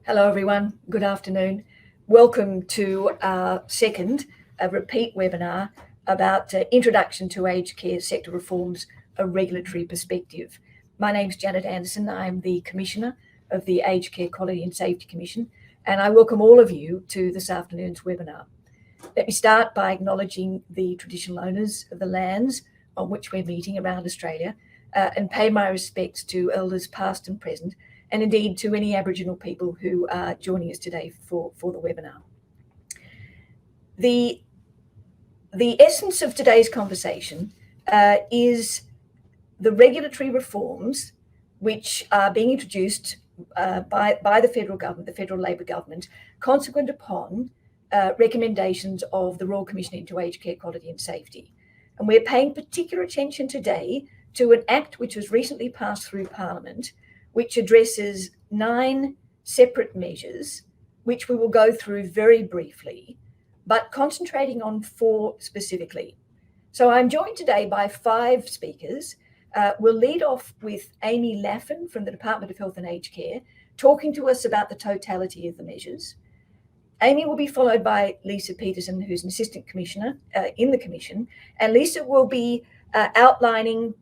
Hello everyone, good afternoon. Welcome to our second repeat webinar about Introduction to Aged Care Sector Reforms, a Regulatory Perspective. My name's Janet Anderson. I'm the Commissioner of the Aged Care Quality and Safety Commission, and I welcome all of you to this afternoon's webinar. Let me start by acknowledging the traditional owners of the lands on which we're meeting around Australia and pay my respects to elders past and present, and indeed to any Aboriginal people who are joining us today for the webinar. The essence of today's conversation is the regulatory reforms which are being introduced by the federal government, the federal Labor government, consequent upon recommendations of the Royal Commission into Aged Care Quality and Safety. And we're paying particular attention today to an act which was recently passed through Parliament, which addresses 9 separate measures, which we will go through very briefly, but concentrating on 4 specifically. So I'm joined today by 5 speakers. We'll lead off with Amy Laffin from the Department of Health and Aged Care, talking to us about the totality of the measures. Amy will be followed by Lisa Peterson, who's an Assistant Commissioner in the Commission, and Lisa will be outlining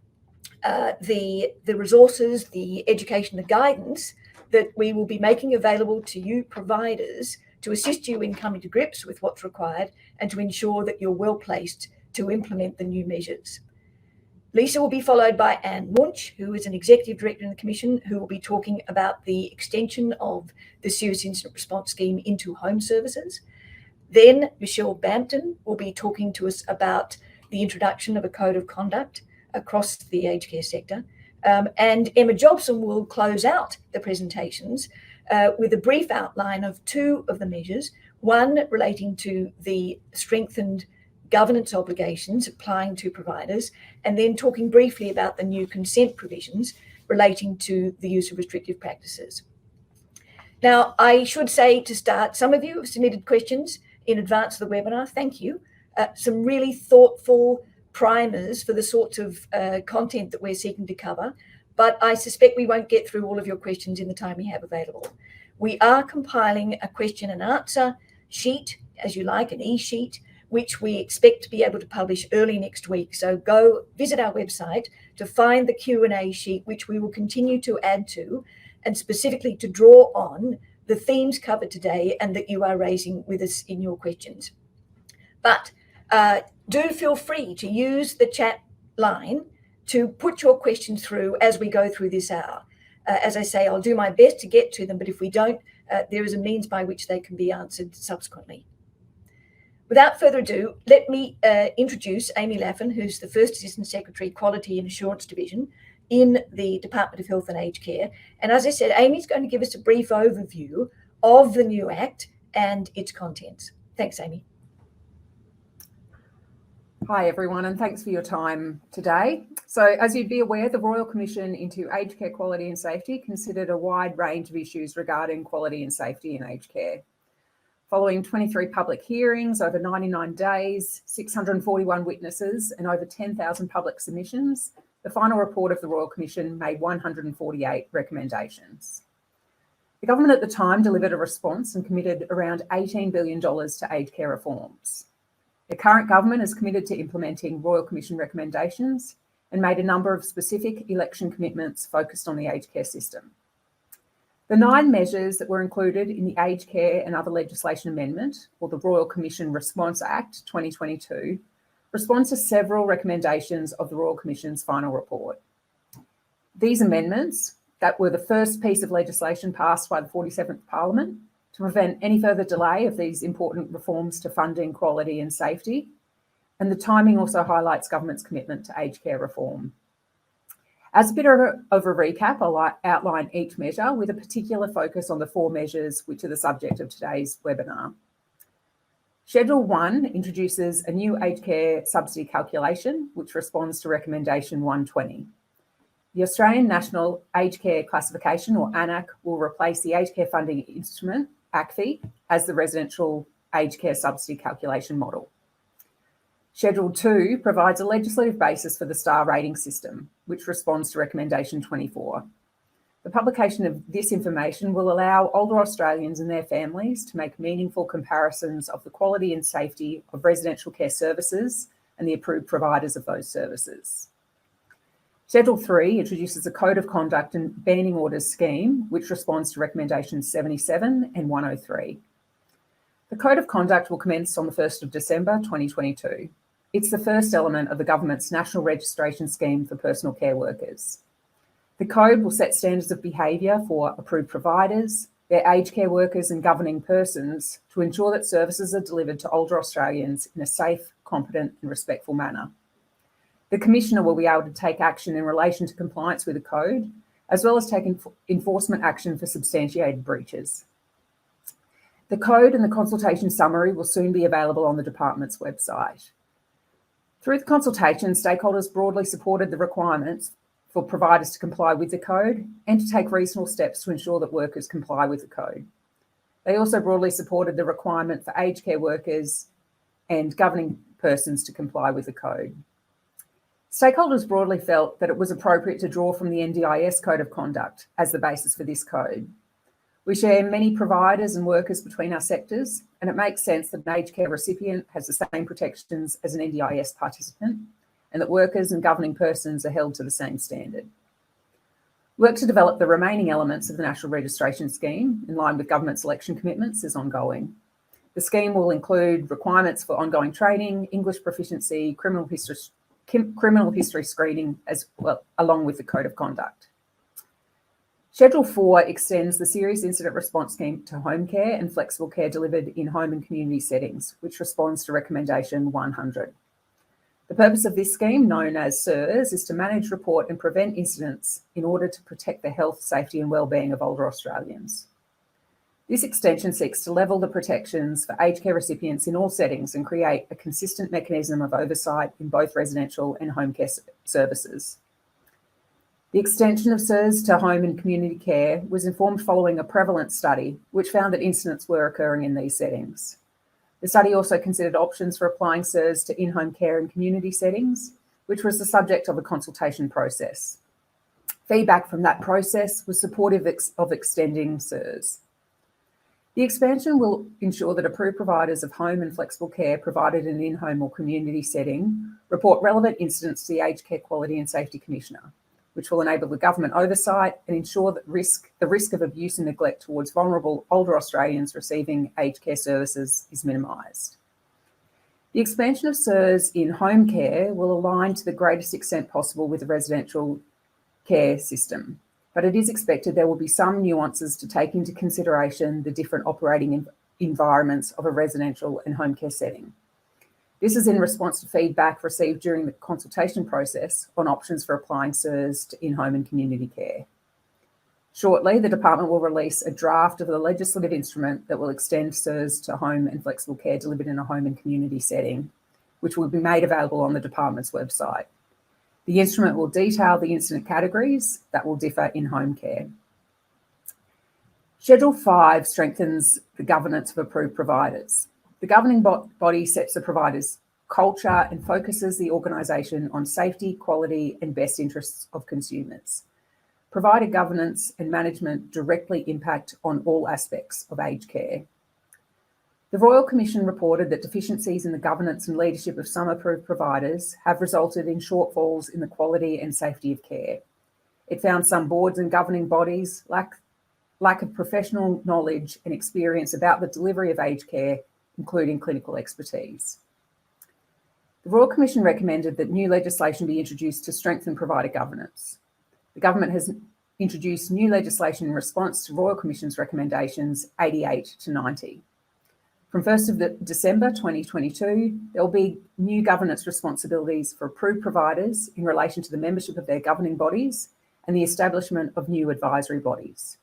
the resources, the education, the guidance that we will be making available to you providers to assist you in coming to grips with what's required and to ensure that you're well placed to implement the new measures. Lisa will be followed by Anne Munch, who is an Executive Director in the Commission, who will be talking about the extension of the Serious Incident Response Scheme into home services. Then Michelle Bampton will be talking to us about the introduction of a code of conduct across the aged care sector. And Emma Jobson will close out the presentations with a brief outline of 2 of the measures, one relating to the strengthened governance obligations applying to providers, and then talking briefly about the new consent provisions relating to the use of restrictive practices. Now, I should say to start, some of you have submitted questions in advance of the webinar. Thank you. Some really thoughtful primers for the sorts of content that we're seeking to cover, but I suspect we won't get through all of your questions in the time we have available. We are compiling a question and answer sheet, as you like, an e-sheet, which we expect to be able to publish early next week. So go visit our website to find the Q&A sheet, which we will continue to add to, and specifically to draw on the themes covered today and that you are raising with us in your questions. But do feel free to use the chat line to put your questions through as we go through this hour. As I say, I'll do my best to get to them, but if we don't, there is a means by which they can be answered subsequently. Without further ado, let me introduce Amy Laffin, who's the First Assistant Secretary, Quality and Assurance Division in the Department of Health and Aged Care. And as I said, Amy's going to give us a brief overview of the new Act and its contents. Thanks, Amy. Hi everyone, and thanks for your time today. So as you'd be aware, the Royal Commission into Aged Care Quality and Safety considered a wide range of issues regarding quality and safety in aged care. Following 23 public hearings over 99 days, 641 witnesses and over 10,000 public submissions, the final report of the Royal Commission made 148 recommendations. The government at the time delivered a response and committed around $18 billion to aged care reforms. The current government is committed to implementing Royal Commission recommendations and made a number of specific election commitments focused on the aged care system. The 9 measures that were included in the Aged Care and Other Legislation Amendment, or the Royal Commission Response Act 2022, respond to several recommendations of the Royal Commission's final report. These amendments, that were the first piece of legislation passed by the 47th Parliament, to prevent any further delay of these important reforms to funding, quality and safety. And the timing also highlights government's commitment to aged care reform. As a bit of a recap, I'll outline each measure with a particular focus on the 4 measures which are the subject of today's webinar. Schedule 1 introduces a new aged care subsidy calculation, which responds to recommendation 120. The Australian National Aged Care Classification, or ANAC, will replace the Aged Care Funding Instrument, ACFI, as the residential aged care subsidy calculation model. Schedule 2 provides a legislative basis for the star rating system, which responds to recommendation 24. The publication of this information will allow older Australians and their families to make meaningful comparisons of the quality and safety of residential care services and the approved providers of those services. Schedule 3 introduces a Code of Conduct and Banning Orders scheme, which responds to recommendations 77 and 103. The Code of Conduct will commence on the 1st of December 2022. It's the first element of the government's national registration scheme for personal care workers. The code will set standards of behaviour for approved providers, their aged care workers and governing persons to ensure that services are delivered to older Australians in a safe, competent and respectful manner. The Commissioner will be able to take action in relation to compliance with the code, as well as take enforcement action for substantiated breaches. The code and the consultation summary will soon be available on the department's website. Through the consultation, stakeholders broadly supported the requirements for providers to comply with the code and to take reasonable steps to ensure that workers comply with the code. They also broadly supported the requirement for aged care workers and governing persons to comply with the code. Stakeholders broadly felt that it was appropriate to draw from the NDIS Code of Conduct as the basis for this code. We share many providers and workers between our sectors, and it makes sense that an aged care recipient has the same protections as an NDIS participant, and that workers and governing persons are held to the same standard. Work to develop the remaining elements of the National Registration Scheme in line with government selection commitments is ongoing. The scheme will include requirements for ongoing training, English proficiency, criminal history screening, as well, along with the Code of Conduct. Schedule 4 extends the Serious Incident Response Scheme to home care and flexible care delivered in home and community settings, which responds to recommendation 100. The purpose of this scheme, known as SIRS, is to manage, report and prevent incidents in order to protect the health, safety and wellbeing of older Australians. This extension seeks to level the protections for aged care recipients in all settings and create a consistent mechanism of oversight in both residential and home care services. The extension of SIRS to home and community care was informed following a prevalence study, which found that incidents were occurring in these settings. The study also considered options for applying SIRS to in-home care and community settings, which was the subject of a consultation process. Feedback from that process was supportive of extending SIRS. The expansion will ensure that approved providers of home and flexible care provided in an in-home or community setting report relevant incidents to the Aged Care Quality and Safety Commissioner, which will enable the government oversight and ensure that the risk of abuse and neglect towards vulnerable older Australians receiving aged care services is minimised. The expansion of SIRS in home care will align to the greatest extent possible with the residential care system, but it is expected there will be some nuances to take into consideration the different operating environments of a residential and home care setting. This is in response to feedback received during the consultation process on options for applying SIRS to in-home and community care. Shortly, the department will release a draft of the legislative instrument that will extend SIRS to home and flexible care delivered in a home and community setting, which will be made available on the department's website. The instrument will detail the incident categories that will differ in home care. Schedule 5 strengthens the governance of approved providers. The governing body sets the provider's culture and focuses the organisation on safety, quality and best interests of consumers. Provider governance and management directly impact on all aspects of aged care. The Royal Commission reported that deficiencies in the governance and leadership of some approved providers have resulted in shortfalls in the quality and safety of care. It found some boards and governing bodies lack of professional knowledge and experience about the delivery of aged care, including clinical expertise. The Royal Commission recommended that new legislation be introduced to strengthen provider governance. The government has introduced new legislation in response to Royal Commission's recommendations 88 to 90. From 1st of December 2022, there will be new governance responsibilities for approved providers in relation to the membership of their governing bodies and the establishment of new advisory bodies.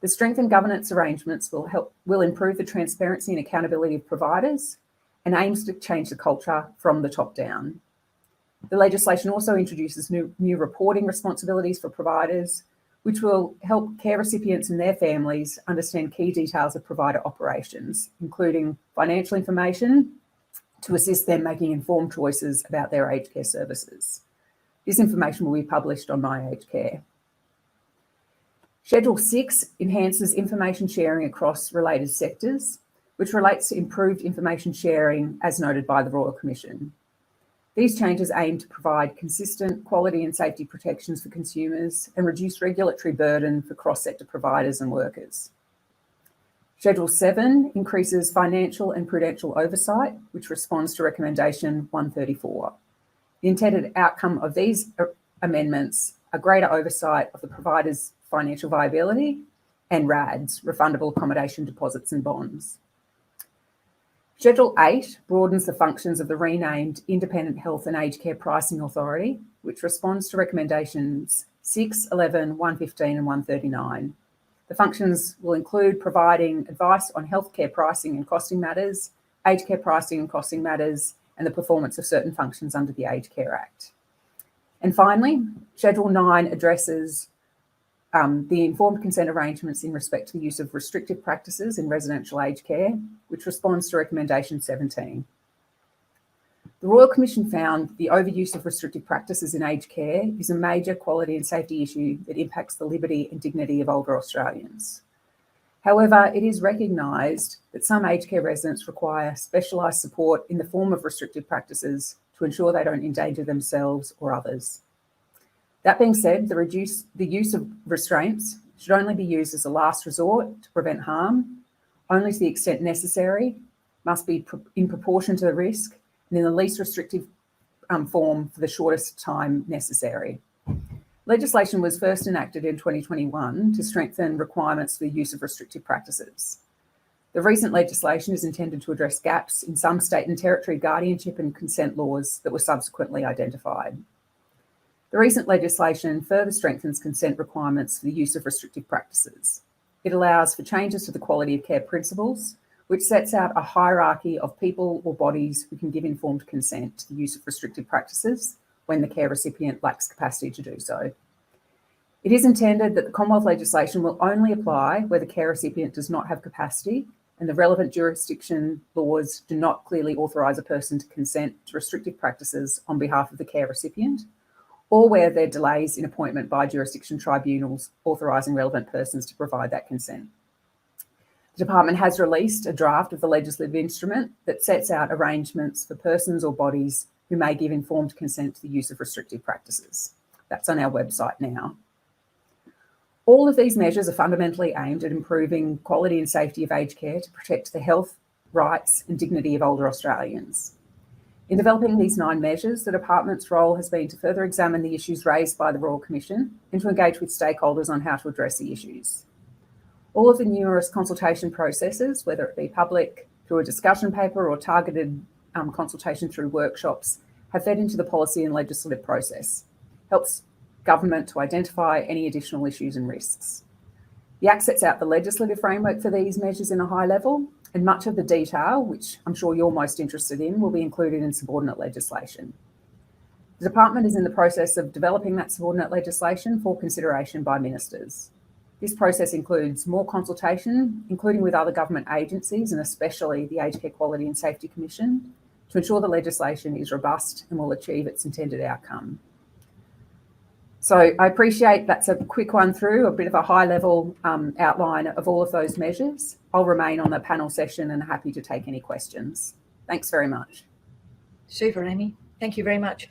The strengthened governance arrangements will improve the transparency and accountability of providers and aims to change the culture from the top down. The legislation also introduces new reporting responsibilities for providers, which will help care recipients and their families understand key details of provider operations, including financial information to assist them making informed choices about their aged care services. This information will be published on My Aged Care. Schedule 6 enhances information sharing across related sectors, which relates to improved information sharing as noted by the Royal Commission. These changes aim to provide consistent quality and safety protections for consumers and reduce regulatory burden for cross-sector providers and workers. Schedule 7 increases financial and prudential oversight, which responds to recommendation 134. The intended outcome of these amendments are greater oversight of the provider's financial viability and RADs, refundable accommodation deposits and bonds. Schedule 8 broadens the functions of the renamed Independent Health and Aged Care Pricing Authority, which responds to recommendations 6, 11, 115 and 139. The functions will include providing advice on healthcare pricing and costing matters, aged care pricing and costing matters, and the performance of certain functions under the Aged Care Act. And finally, Schedule 9 addresses the informed consent arrangements in respect to the use of restrictive practices in residential aged care, which responds to recommendation 17. The Royal Commission found the overuse of restrictive practices in aged care is a major quality and safety issue that impacts the liberty and dignity of older Australians. However, it is recognised that some aged care residents require specialised support in the form of restrictive practices to ensure they don't endanger themselves or others. That being said, the use of restraints should only be used as a last resort to prevent harm, only to the extent necessary, must be in proportion to the risk, and in the least restrictive form for the shortest time necessary. Legislation was first enacted in 2021 to strengthen requirements for the use of restrictive practices. The recent legislation is intended to address gaps in some state and territory guardianship and consent laws that were subsequently identified. The recent legislation further strengthens consent requirements for the use of restrictive practices. It allows for changes to the quality of care principles, which sets out a hierarchy of people or bodies who can give informed consent to the use of restrictive practices when the care recipient lacks capacity to do so. It is intended that the Commonwealth legislation will only apply where the care recipient does not have capacity and the relevant jurisdiction laws do not clearly authorise a person to consent to restrictive practices on behalf of the care recipient, or where there are delays in appointment by jurisdiction tribunals authorising relevant persons to provide that consent. The Department has released a draft of the legislative instrument that sets out arrangements for persons or bodies who may give informed consent to the use of restrictive practices. That's on our website now. All of these measures are fundamentally aimed at improving quality and safety of aged care to protect the health, rights and dignity of older Australians. In developing these 9 measures, the Department's role has been to further examine the issues raised by the Royal Commission and to engage with stakeholders on how to address the issues. All of the numerous consultation processes, whether it be public, through a discussion paper or targeted consultation through workshops, have fed into the policy and legislative process, helps government to identify any additional issues and risks. The Act sets out the legislative framework for these measures in a high level, and much of the detail, which I'm sure you're most interested in, will be included in subordinate legislation. The Department is in the process of developing that subordinate legislation for consideration by ministers. This process includes more consultation, including with other government agencies and especially the Aged Care Quality and Safety Commission, to ensure the legislation is robust and will achieve its intended outcome. So I appreciate that's a quick one through, a bit of a high-level outline of all of those measures. I'll remain on the panel session and happy to take any questions. Thanks very much. Super, Amy. Thank you very much.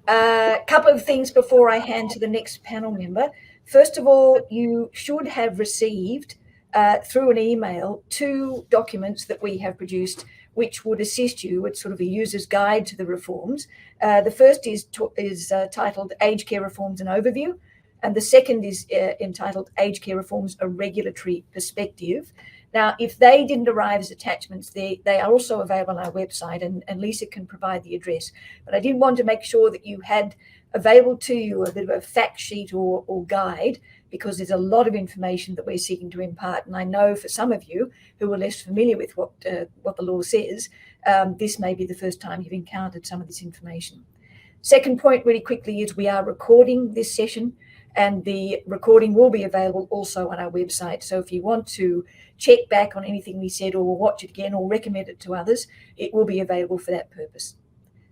A couple of things before I hand to the next panel member. First of all, you should have received through an email 2 documents that we have produced which would assist you with sort of a user's guide to the reforms. The first is titled Aged Care Reforms and Overview, and the second is entitled Aged Care Reforms, A Regulatory Perspective. Now, if they didn't arrive as attachments, they are also available on our website, and Lisa can provide the address. But I did want to make sure that you had available to you a bit of a fact sheet or guide, because there's a lot of information that we're seeking to impart. And I know for some of you who are less familiar with what the law says, this may be the first time you've encountered some of this information. Second point really quickly is we are recording this session, and the recording will be available also on our website. So if you want to check back on anything we said or watch it again or recommend it to others, it will be available for that purpose.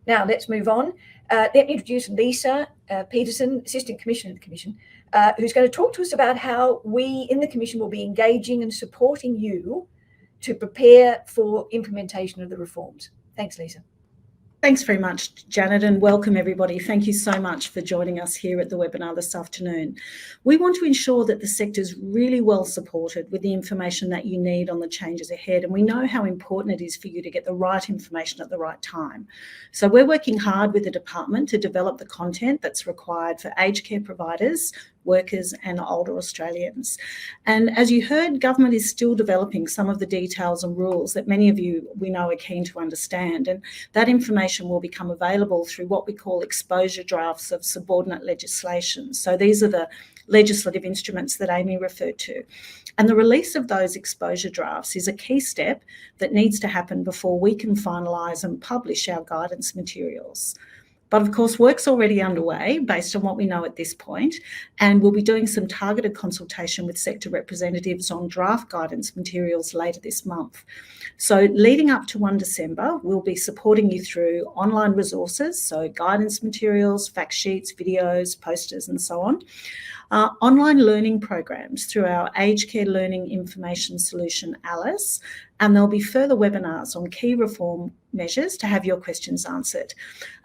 Now let's move on. Let me introduce Lisa Peterson, Assistant Commissioner of the Commission. who's going to talk to us about how we in the Commission will be engaging and supporting you to prepare for implementation of the reforms. Thanks, Lisa. Thanks very much, Janet, and welcome everybody. Thank you so much for joining us here at the webinar this afternoon. We want to ensure that the sector is really well supported with the information that you need on the changes ahead, and we know how important it is for you to get the right information at the right time. So we're working hard with the department to develop the content that's required for aged care providers, workers and older Australians. And as you heard, government is still developing some of the details and rules that many of you we know are keen to understand, and that information will become available through what we call exposure drafts of subordinate legislation. So these are the legislative instruments that Amy referred to. And the release of those exposure drafts is a key step that needs to happen before we can finalise and publish our guidance materials. But of course, work's already underway based on what we know at this point, and we'll be doing some targeted consultation with sector representatives on draft guidance materials later this month. So leading up to 1 December, we'll be supporting you through online resources, so guidance materials, fact sheets, videos, posters and so on. Online learning programs through our Aged Care Learning Information Solution, ALICE, and there'll be further webinars on key reform measures to have your questions answered.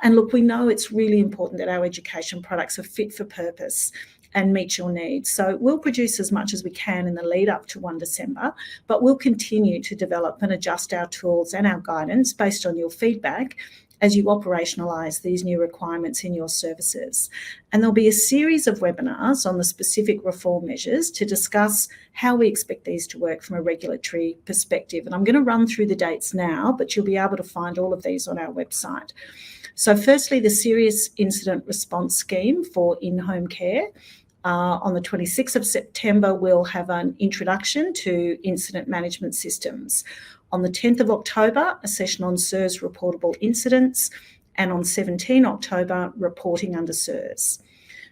And look, we know it's really important that our education products are fit for purpose and meet your needs. So we'll produce as much as we can in the lead up to 1 December, but we'll continue to develop and adjust our tools and our guidance based on your feedback as you operationalise these new requirements in your services. And there'll be a series of webinars on the specific reform measures to discuss how we expect these to work from a regulatory perspective. And I'm going to run through the dates now, but you'll be able to find all of these on our website. So firstly, the Serious Incident Response Scheme for in-home care. On the 26th of September, we'll have an introduction to incident management systems. On the 10th of October, a session on SIRS reportable incidents, and on 17 October, reporting under SIRS.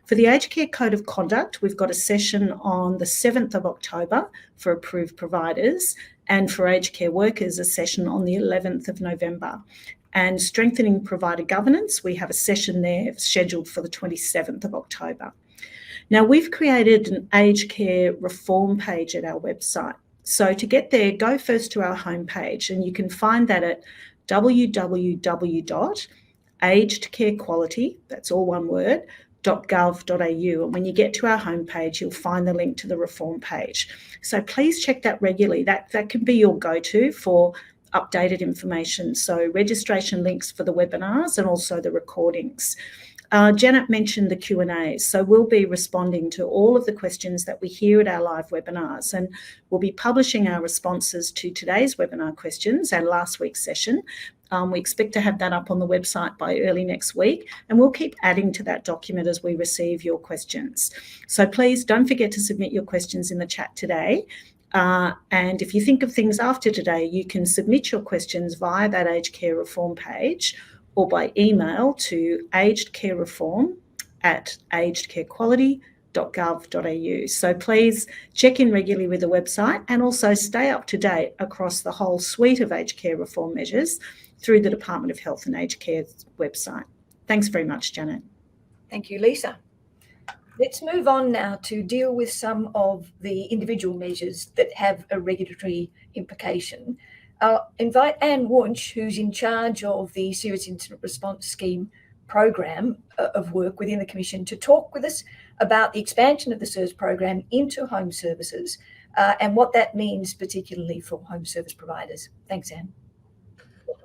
For the Aged Care Code of Conduct, we've got a session on the 7th of October for approved providers, and for aged care workers, a session on the 11th of November. And strengthening provider governance, we have a session there scheduled for the 27th of October. Now, we've created an aged care reform page at our website. So to get there, go first to our homepage, and you can find that at www.agedcarequality, that's all one word, .gov.au. And when you get to our homepage, you'll find the link to the reform page. So please check that regularly. That can be your go-to for updated information. So registration links for the webinars and also the recordings. Janet mentioned the Q&As, so we'll be responding to all of the questions that we hear at our live webinars, and we'll be publishing our responses to today's webinar questions and last week's session. We expect to have that up on the website by early next week, and we'll keep adding to that document as we receive your questions. So please don't forget to submit your questions in the chat today. And if you think of things after today, you can submit your questions via that aged care reform page or by email to agedcarereform@agedcarequality.gov.au. So please check in regularly with the website and also stay up to date across the whole suite of aged care reform measures through the Department of Health and Aged Care's website. Thanks very much, Janet. Thank you, Lisa. Let's move on now to deal with some of the individual measures that have a regulatory implication. I'll invite Anne Wunsch, who's in charge of the Serious Incident Response Scheme program of work within the Commission, to talk with us about the expansion of the SIRS program into home services and what that means particularly for home service providers. Thanks, Anne.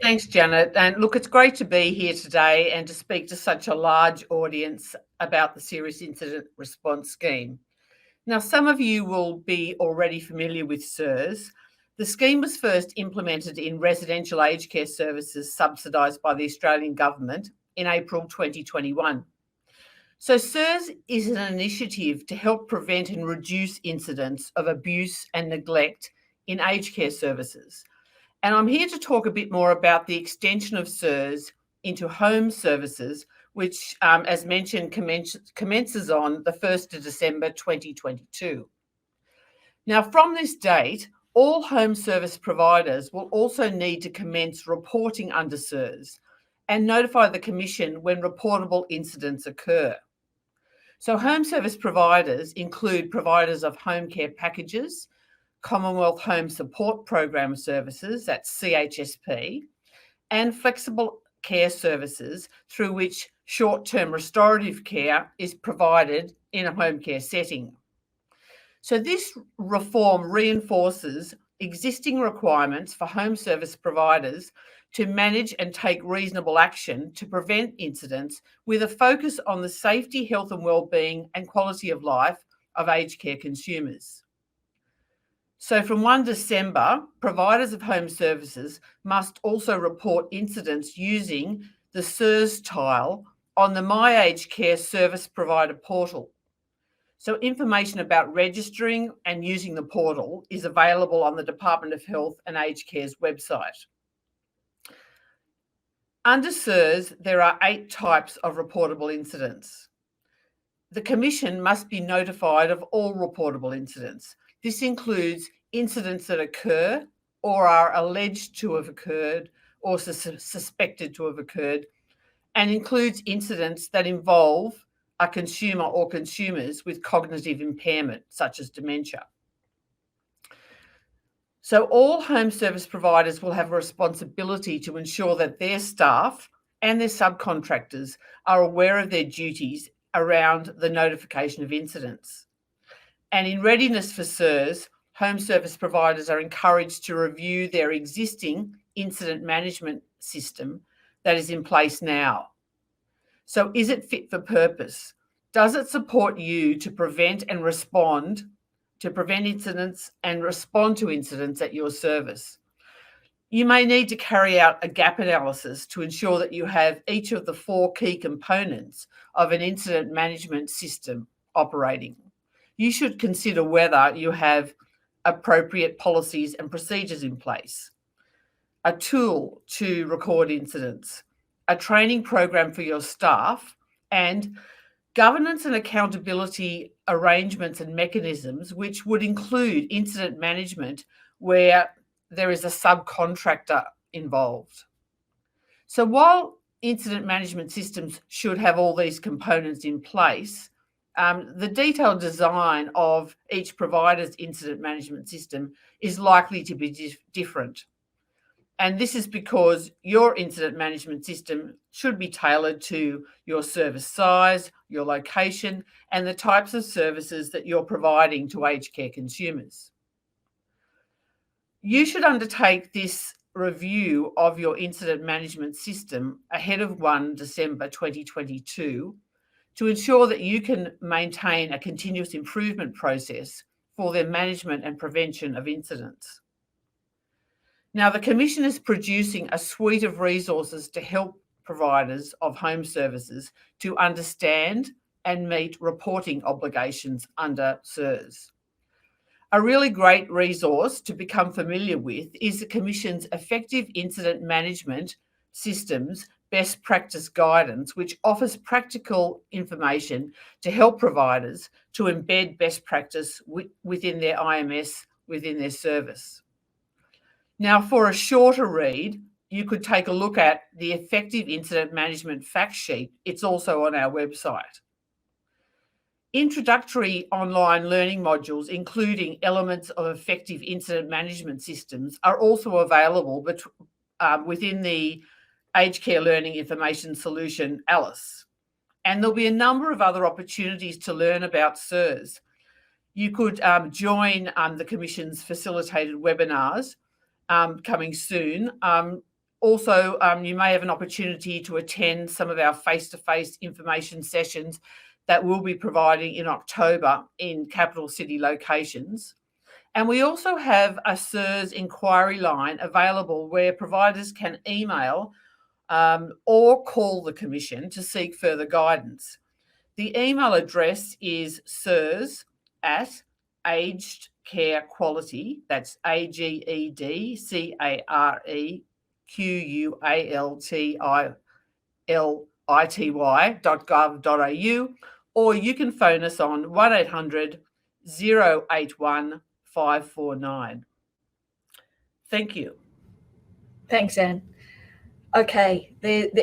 Thanks, Janet. And look, it's great to be here today and to speak to such a large audience about the Serious Incident Response Scheme. Now, some of you will be already familiar with SIRS. The scheme was first implemented in residential aged care services subsidised by the Australian Government in April 2021. So SIRS is an initiative to help prevent and reduce incidents of abuse and neglect in aged care services. And I'm here to talk a bit more about the extension of SIRS into home services, which, as mentioned, commences on the 1st of December 2022. Now, from this date, all home service providers will also need to commence reporting under SIRS and notify the Commission when reportable incidents occur. So home service providers include providers of home care packages, Commonwealth Home Support Program services, that's CHSP, and flexible care services through which short-term restorative care is provided in a home care setting. So this reform reinforces existing requirements for home service providers to manage and take reasonable action to prevent incidents with a focus on the safety, health and wellbeing and quality of life of aged care consumers. So from 1 December, providers of home services must also report incidents using the SIRS tile on the My Aged Care Service Provider portal. So information about registering and using the portal is available on the Department of Health and Aged Care's website. Under SIRS, there are 8 types of reportable incidents. The Commission must be notified of all reportable incidents. This includes incidents that occur or are alleged to have occurred or suspected to have occurred, and includes incidents that involve a consumer or consumers with cognitive impairment, such as dementia. So all home service providers will have a responsibility to ensure that their staff and their subcontractors are aware of their duties around the notification of incidents. And in readiness for SIRS, home service providers are encouraged to review their existing incident management system that is in place now. So is it fit for purpose? Does it support you to prevent incidents and respond to incidents at your service? You may need to carry out a gap analysis to ensure that you have each of the 4 key components of an incident management system operating. You should consider whether you have appropriate policies and procedures in place, a tool to record incidents, a training program for your staff, and governance and accountability arrangements and mechanisms, which would include incident management where there is a subcontractor involved. So while incident management systems should have all these components in place, the detailed design of each provider's incident management system is likely to be different. And this is because your incident management system should be tailored to your service size, your location, and the types of services that you're providing to aged care consumers. You should undertake this review of your incident management system ahead of 1 December 2022 to ensure that you can maintain a continuous improvement process for their management and prevention of incidents. Now, the Commission is producing a suite of resources to help providers of home services to understand and meet reporting obligations under SIRS. A really great resource to become familiar with is the Commission's Effective Incident Management Systems Best Practice Guidance, which offers practical information to help providers to embed best practice within their IMS, within their service. Now, for a shorter read, you could take a look at the Effective Incident Management Fact Sheet. It's also on our website. Introductory online learning modules, including elements of effective incident management systems, are also available within the Aged Care Learning Information Solution, ALICE. And there'll be a number of other opportunities to learn about SIRS. You could join the Commission's facilitated webinars coming soon. Also, you may have an opportunity to attend some of our face-to-face information sessions that we'll be providing in October in capital city locations. And we also have a SIRS inquiry line available where providers can email or call the Commission to seek further guidance. The email address is sirs@agedcarequality, that's agedcarequality.gov.au, or you can phone us on 1800 081 549. Thank you. Thanks, Anne. Okay,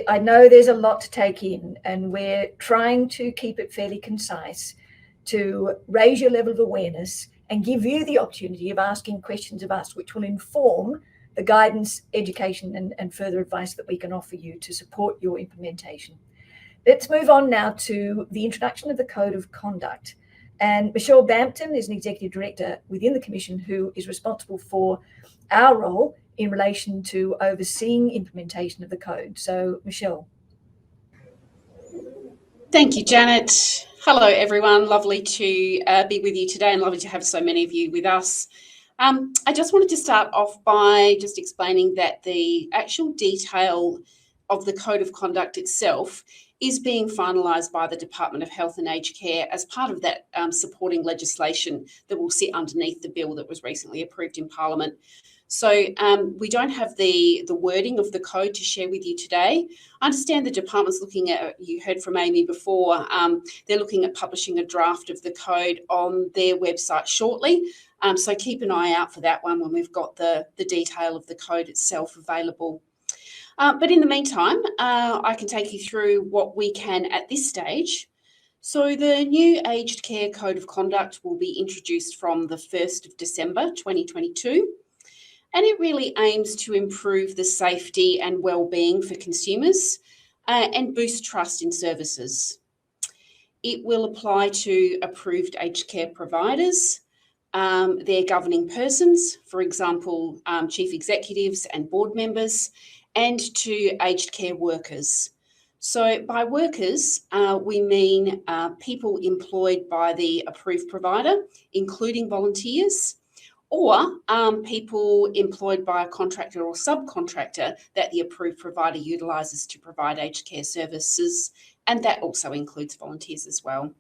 I know there's a lot to take in, and we're trying to keep it fairly concise to raise your level of awareness and give you the opportunity of asking questions of us, which will inform the guidance, education, and further advice that we can offer you to support your implementation. Let's move on now to the introduction of the Code of Conduct. And Michelle Bampton is an Executive Director within the Commission who is responsible for our role in relation to overseeing implementation of the code. So, Michelle. Thank you, Janet. Hello, everyone. Lovely to be with you today and lovely to have so many of you with us. I just wanted to start off by just explaining that the actual detail of the Code of Conduct itself is being finalised by the Department of Health and Aged Care as part of that supporting legislation that will sit underneath the bill that was recently approved in Parliament. So we don't have the wording of the code to share with you today. I understand the department's looking at, you heard from Amy before, they're looking at publishing a draft of the code on their website shortly. So keep an eye out for that one when we've got the detail of the code itself available. But in the meantime, I can take you through what we can at this stage. So the new Aged Care Code of Conduct will be introduced from the 1st of December 2022. And it really aims to improve the safety and well-being for consumers and boost trust in services. It will apply to approved aged care providers, their governing persons, for example, chief executives and board members, and to aged care workers. So by workers, we mean people employed by the approved provider, including volunteers, or people employed by a contractor or subcontractor that the approved provider utilises to provide aged care services, and that also includes volunteers as well.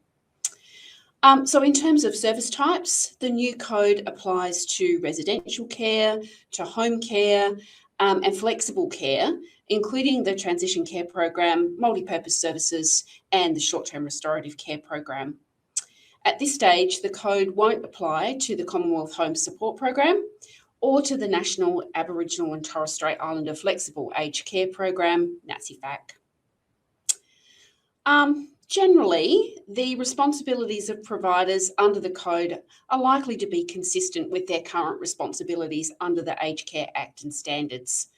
So in terms of service types, the new code applies to residential care, to home care, and flexible care, including the transition care program, multi-purpose services, and the short-term restorative care program. At this stage, the code won't apply to the Commonwealth Home Support Program or to the National Aboriginal and Torres Strait Islander Flexible Aged Care Program, NATSIFAC. Generally, the responsibilities of providers under the code are likely to be consistent with their current responsibilities under the Aged Care Act and standards.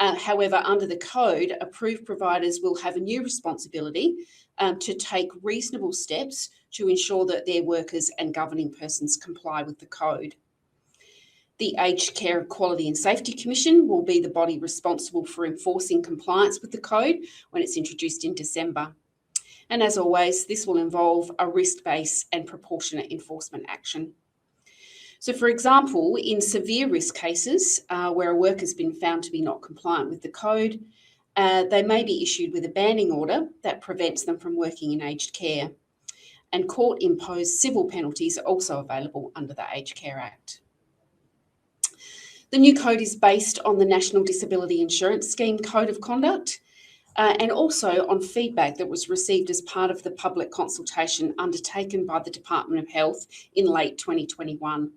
However, under the code, approved providers will have a new responsibility to take reasonable steps to ensure that their workers and governing persons comply with the code. The Aged Care Quality and Safety Commission will be the body responsible for enforcing compliance with the code when it's introduced in December. And as always, this will involve a risk-based and proportionate enforcement action. So, for example, in severe risk cases where a worker's been found to be not compliant with the code, they may be issued with a banning order that prevents them from working in aged care. And court-imposed civil penalties are also available under the Aged Care Act. The new code is based on the National Disability Insurance Scheme Code of Conduct and also on feedback that was received as part of the public consultation undertaken by the Department of Health in late 2021.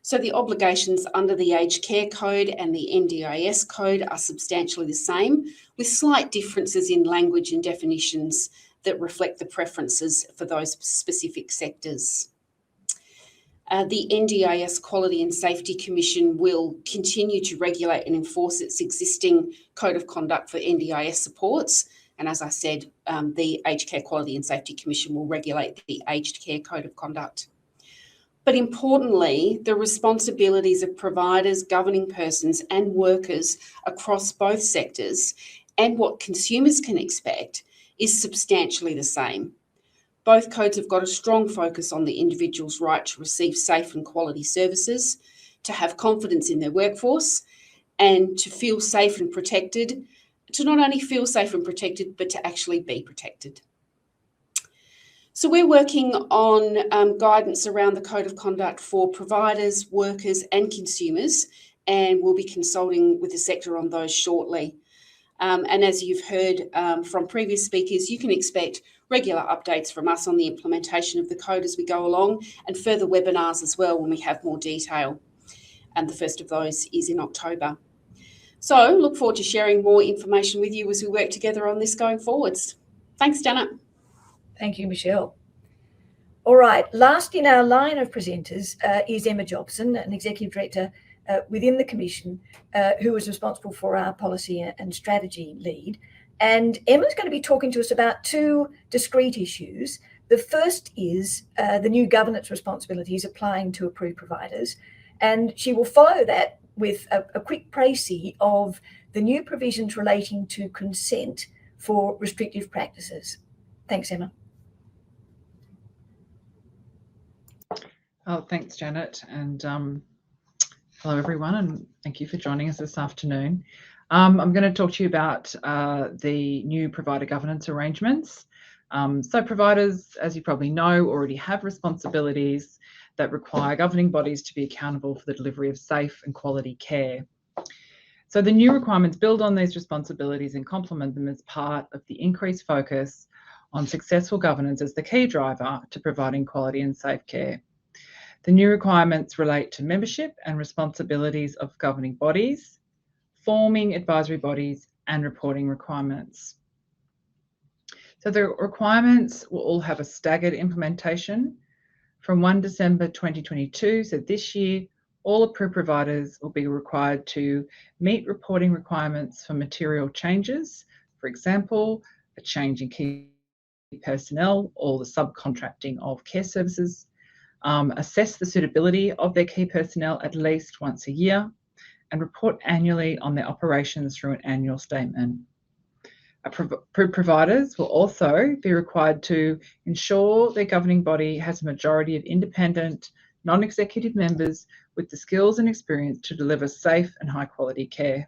So the obligations under the Aged Care Code and the NDIS Code are substantially the same, with slight differences in language and definitions that reflect the preferences for those specific sectors. The NDIS Quality and Safety Commission will continue to regulate and enforce its existing Code of Conduct for NDIS supports. And as I said, the Aged Care Quality and Safety Commission will regulate the Aged Care Code of Conduct. But importantly, the responsibilities of providers, governing persons and workers across both sectors and what consumers can expect is substantially the same. Both codes have got a strong focus on the individual's right to receive safe and quality services, to have confidence in their workforce, and to feel safe and protected, to not only feel safe and protected, but to actually be protected. So we're working on guidance around the Code of Conduct for providers, workers and consumers, and we'll be consulting with the sector on those shortly. And as you've heard from previous speakers, you can expect regular updates from us on the implementation of the code as we go along, and further webinars as well when we have more detail. And the first of those is in October. So look forward to sharing more information with you as we work together on this going forwards. Thanks, Janet. Thank you, Michelle. All right, last in our line of presenters is Emma Jobson, an Executive Director within the Commission, who is responsible for our policy and strategy lead. And Emma's going to be talking to us about two discrete issues. The first is the new governance responsibilities applying to approved providers. And she will follow that with a quick précis of the new provisions relating to consent for restrictive practices. Thanks, Emma. Oh, thanks, Janet. And hello, everyone, and thank you for joining us this afternoon. I'm going to talk to you about the new provider governance arrangements. So providers, as you probably know, already have responsibilities that require governing bodies to be accountable for the delivery of safe and quality care. So the new requirements build on these responsibilities and complement them as part of the increased focus on successful governance as the key driver to providing quality and safe care. The new requirements relate to membership and responsibilities of governing bodies, forming advisory bodies, and reporting requirements. So the requirements will all have a staggered implementation from 1 December 2022. So this year, all approved providers will be required to meet reporting requirements for material changes. For example, a change in key personnel or the subcontracting of care services. Assess the suitability of their key personnel at least once a year, and report annually on their operations through an annual statement. Approved providers will also be required to ensure their governing body has a majority of independent, non-executive members with the skills and experience to deliver safe and high quality care,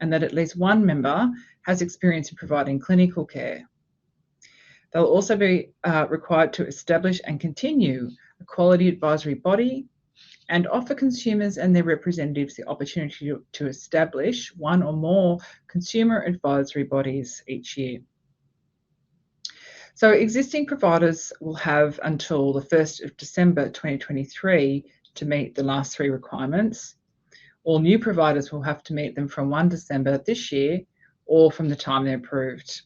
and that at least one member has experience in providing clinical care. They'll also be required to establish and continue a quality advisory body and offer consumers and their representatives the opportunity to establish one or more consumer advisory bodies each year. So existing providers will have until the 1st of December 2023 to meet the last three requirements. All new providers will have to meet them from 1 December this year or from the time they're approved.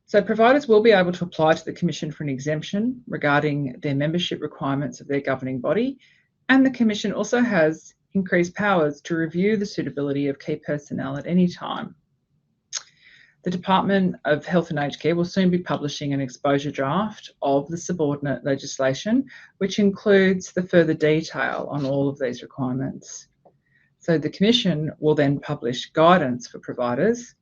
So providers will be able to apply to the Commission for an exemption regarding their membership requirements of their governing body, and the Commission also has increased powers to review the suitability of key personnel at any time. The Department of Health and Aged Care will soon be publishing an exposure draft of the subordinate legislation, which includes the further detail on all of these requirements. So the Commission will then publish guidance for providers,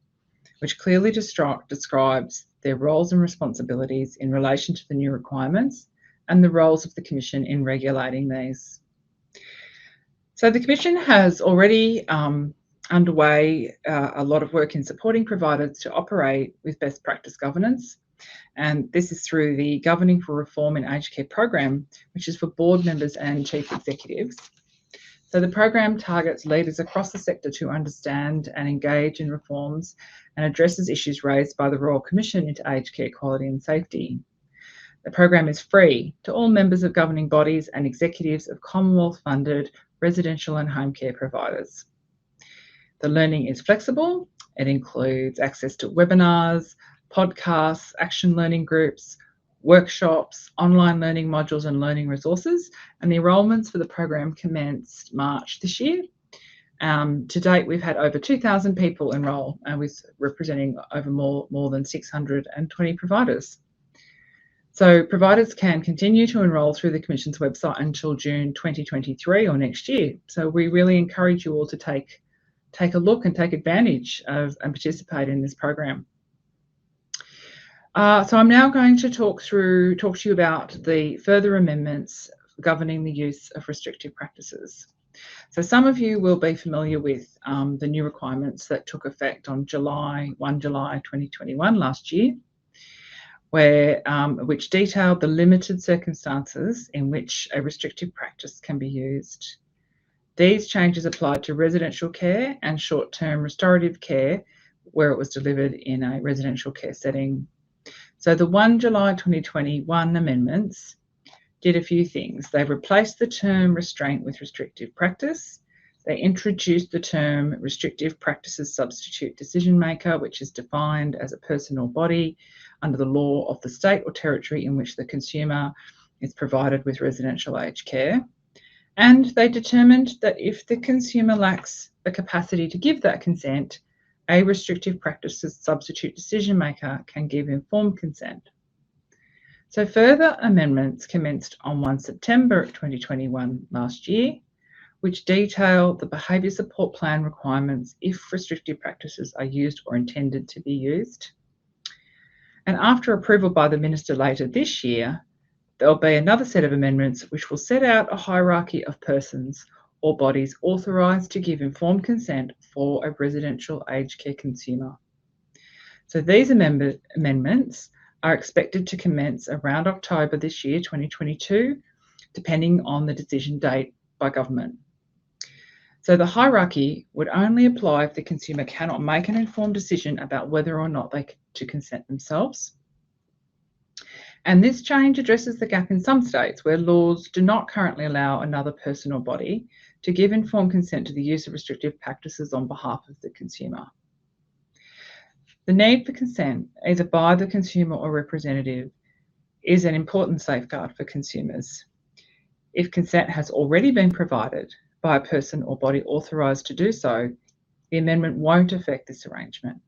which clearly describes their roles and responsibilities in relation to the new requirements and the roles of the Commission in regulating these. So the Commission has already underway a lot of work in supporting providers to operate with best practice governance, and this is through the Governing for Reform in Aged Care program, which is for board members and chief executives. So the program targets leaders across the sector to understand and engage in reforms and addresses issues raised by the Royal Commission into aged care quality and safety. The program is free to all members of governing bodies and executives of Commonwealth-funded residential and home care providers. The learning is flexible. It includes access to webinars, podcasts, action learning groups, workshops, online learning modules and learning resources, and the enrolments for the program commenced March this year. To date, we've had over 2,000 people enrol, with representing over more than 620 providers. So providers can continue to enrol through the Commission's website until June 2023 or next year. So we really encourage you all to take a look and take advantage of and participate in this program. So I'm now going to talk to you about the further amendments governing the use of restrictive practices. So some of you will be familiar with the new requirements that took effect on 1 July 2021 last year, which detailed the limited circumstances in which a restrictive practice can be used. These changes applied to residential care and short-term restorative care where it was delivered in a residential care setting. So the 1 July 2021 amendments did a few things. They replaced the term restraint with restrictive practice. They introduced the term restrictive practices substitute decision maker, which is defined as a person or body under the law of the state or territory in which the consumer is provided with residential aged care. And they determined that if the consumer lacks the capacity to give that consent, a restrictive practices substitute decision maker can give informed consent. So further amendments commenced on 1 September 2021 last year, which detail the behaviour support plan requirements if restrictive practices are used or intended to be used. And after approval by the Minister later this year, there'll be another set of amendments which will set out a hierarchy of persons or bodies authorised to give informed consent for a residential aged care consumer. So these amendments are expected to commence around October this year, 2022, depending on the decision date by government. So the hierarchy would only apply if the consumer cannot make an informed decision about whether or not they to consent themselves. And this change addresses the gap in some states where laws do not currently allow another person or body to give informed consent to the use of restrictive practices on behalf of the consumer. The need for consent, either by the consumer or representative, is an important safeguard for consumers. If consent has already been provided by a person or body authorised to do so, the amendment won't affect this arrangement.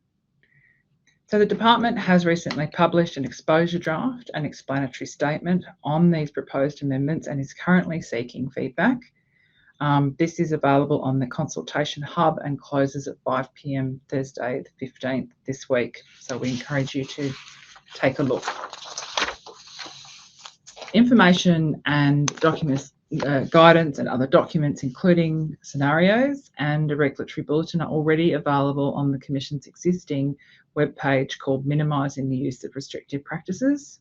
So the department has recently published an exposure draft and explanatory statement on these proposed amendments and is currently seeking feedback. This is available on the consultation hub and closes at 5 p.m. Thursday the 15th this week. So we encourage you to take a look. Information and documents, guidance and other documents, including scenarios and a regulatory bulletin, are already available on the Commission's existing webpage called Minimising the Use of Restrictive Practices.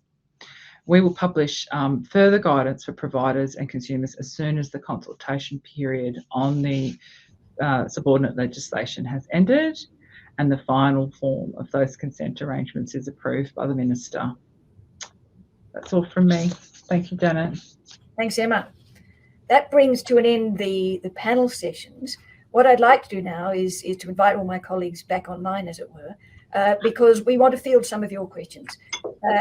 We will publish further guidance for providers and consumers as soon as the consultation period on the subordinate legislation has ended and the final form of those consent arrangements is approved by the Minister. That's all from me. Thank you, Janet. Thanks, Emma. That brings to an end the panel sessions. What I'd like to do now is to invite all my colleagues back online, as it were, because we want to field some of your questions.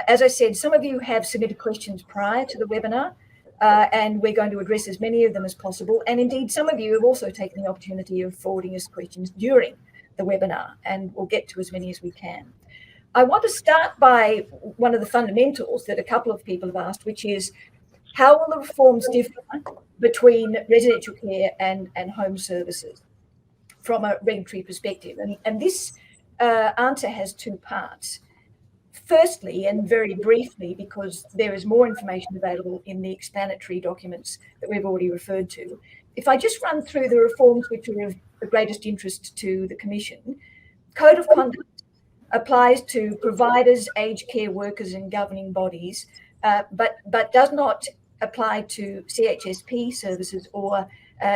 As I said, some of you have submitted questions prior to the webinar, and we're going to address as many of them as possible. And indeed, some of you have also taken the opportunity of forwarding us questions during the webinar, and we'll get to as many as we can. I want to start by one of the fundamentals that a couple of people have asked, which is, how will the reforms differ between residential care and home services from a regulatory perspective? And this answer has two parts. Firstly, and very briefly, because there is more information available in the explanatory documents that we've already referred to, if I just run through the reforms which are of the greatest interest to the Commission, Code of Conduct applies to providers, aged care workers and governing bodies, but does not apply to CHSP services or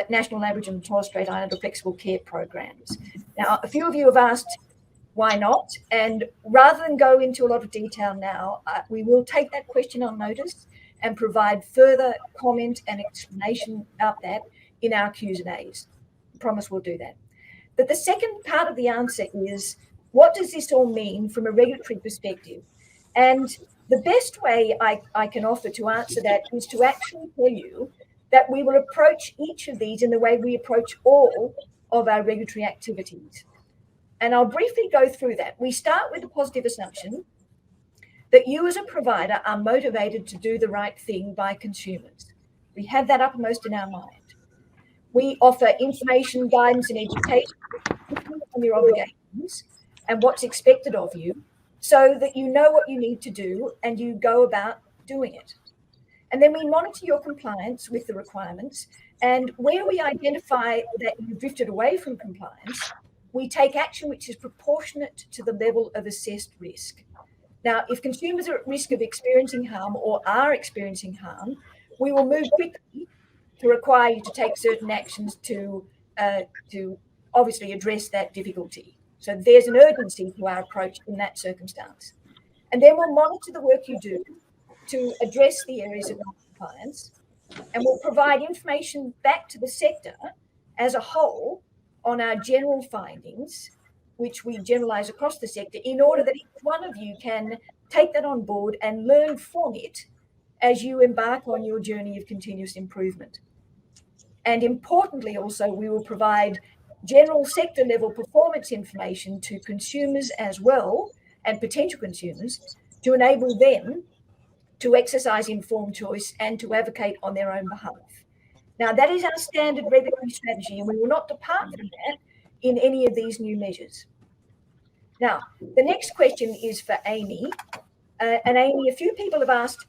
National Aboriginal and Torres Strait Islander flexible care programs. Now, a few of you have asked why not, and rather than go into a lot of detail now, we will take that question on notice and provide further comment and explanation about that in our Q's and A's. I promise we'll do that. But the second part of the answer is, what does this all mean from a regulatory perspective? And the best way I can offer to answer that is to actually tell you that we will approach each of these in the way we approach all of our regulatory activities. And I'll briefly go through that. We start with the positive assumption that you as a provider are motivated to do the right thing by consumers. We have that uppermost in our mind. We offer information, guidance, and education on your obligations and what's expected of you, so that you know what you need to do and you go about doing it. And then we monitor your compliance with the requirements, and where we identify that you've drifted away from compliance, we take action which is proportionate to the level of assessed risk. Now, if consumers are at risk of experiencing harm or are experiencing harm, we will move quickly to require you to take certain actions to obviously address that difficulty. So there's an urgency to our approach in that circumstance. And then we'll monitor the work you do to address the areas of non-compliance, and we'll provide information back to the sector as a whole on our general findings, which we generalize across the sector, in order that each one of you can take that on board and learn from it as you embark on your journey of continuous improvement. And importantly, also, we will provide general sector level performance information to consumers as well, and potential consumers, to enable them to exercise informed choice and to advocate on their own behalf. Now, that is our standard regulatory strategy, and we will not depart from that in any of these new measures. Now, the next question is for Amy. And Amy, a few people have asked,